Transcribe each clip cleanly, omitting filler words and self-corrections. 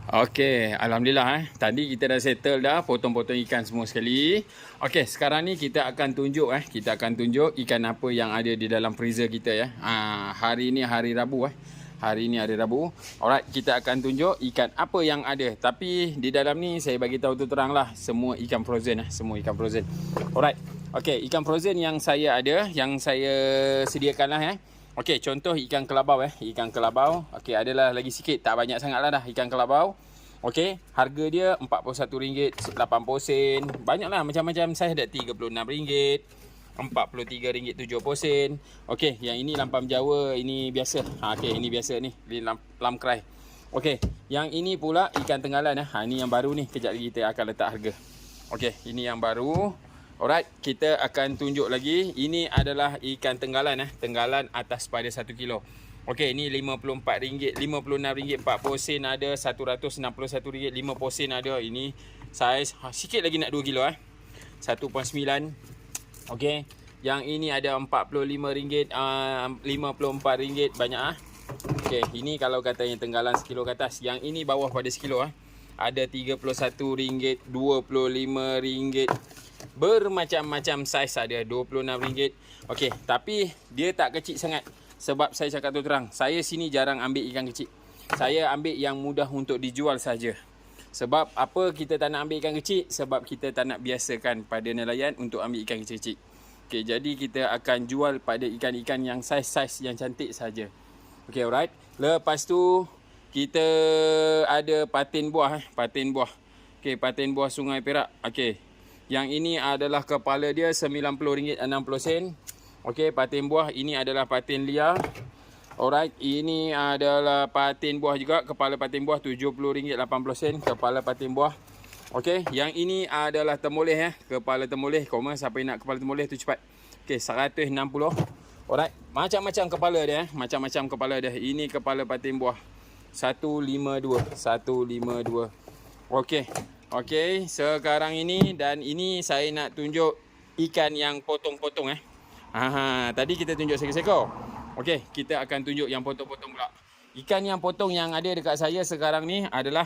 Okey, alhamdulillah tadi kita dah settle dah potong-potong ikan semua sekali. Okey, sekarang ni kita akan tunjuk ikan apa yang ada di dalam freezer kita ya. Hari ni hari Rabu Hari ni hari Rabu. Alright, kita akan tunjuk ikan apa yang ada. Tapi di dalam ni saya bagi tahu tu teranglah, semua ikan frozen semua ikan frozen. Alright. Okey, ikan frozen yang saya ada, yang saya sediakanlah Okey, contoh ikan kelabau ikan kelabau. Okey, adalah lagi sikit, tak banyak sangatlah dah ikan kelabau. Okey, harga dia RM41, 80 sen. Banyaklah macam-macam saiz, ada RM36, RM43, 70 sen. Okey, yang ini lampam Jawa, ini biasa. Okey, ini biasa ni, lam cry. Okey, yang ini pula ikan tenggalan ini yang baru ni, kejap lagi kita akan letak harga. Okey, ini yang baru. Alright, kita akan tunjuk lagi. Ini adalah ikan tenggalan tenggalan atas pada 1 kilo. Okey, ini RM54, RM56, 40 sen ada, RM161, 50 sen ada. Ini saiz sikit lagi nak 2 kilo 1.9. Okey, yang ini ada RM45, RM54, banyak Okey, ini kalau katanya tenggalan 1 kilo ke atas. Yang ini bawah pada 1 kilo ada RM31, RM25. Bermacam-macam saiz, ada RM26. Okey, tapi dia tak kecil sangat. Sebab saya cakap tu terang, saya sini jarang ambil ikan kecil. Saya ambil yang mudah untuk dijual saja. Sebab apa kita tak nak ambil ikan kecil? Sebab kita tak nak biasakan pada nelayan untuk ambil ikan kecil-kecil. Okey, jadi kita akan jual pada ikan-ikan yang saiz-saiz yang cantik saja. Okey, alright. Lepas tu kita ada patin buah patin buah. Okey, patin buah Sungai Perak. Okey. Yang ini adalah kepala dia RM90, 60 sen. Okey, patin buah ini adalah patin liar. Alright, ini adalah patin buah juga, kepala patin buah RM70, 80 sen kepala patin buah. Okey, yang ini adalah temulih kepala temulih. Koma siapa yang nak kepala temulih tu cepat. Okey, RM160. Alright, macam-macam kepala dia macam-macam kepala dia. Ini kepala patin buah RM152. Okey. Okey, sekarang ini dan ini saya nak tunjuk ikan yang potong-potong tadi kita tunjuk seekor-seekor. Okey, kita akan tunjuk yang potong-potong pula. Ikan yang potong yang ada dekat saya sekarang ni adalah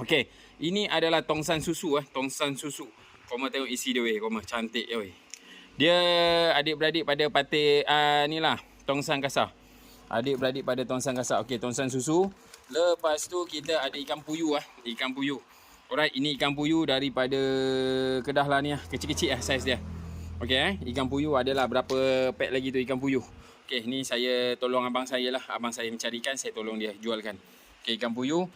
okey, ini adalah tongsan susu tongsan susu. Kau tengok isi dia kau cantik Dia adik-beradik pada patik ni lah, tongsan kasar. Adik-beradik pada tongsan kasar. Okey, tongsan susu. Lepas tu kita ada ikan puyuh ikan puyuh. Alright, ini ikan puyuh daripada Kedah lah ni kecil-kecil saiz dia. Okey ikan puyuh adalah berapa pack lagi tu ikan puyuh. Okey, ni saya tolong abang saya lah. Abang saya mencari ikan, saya tolong dia jualkan. Okey, ikan puyuh.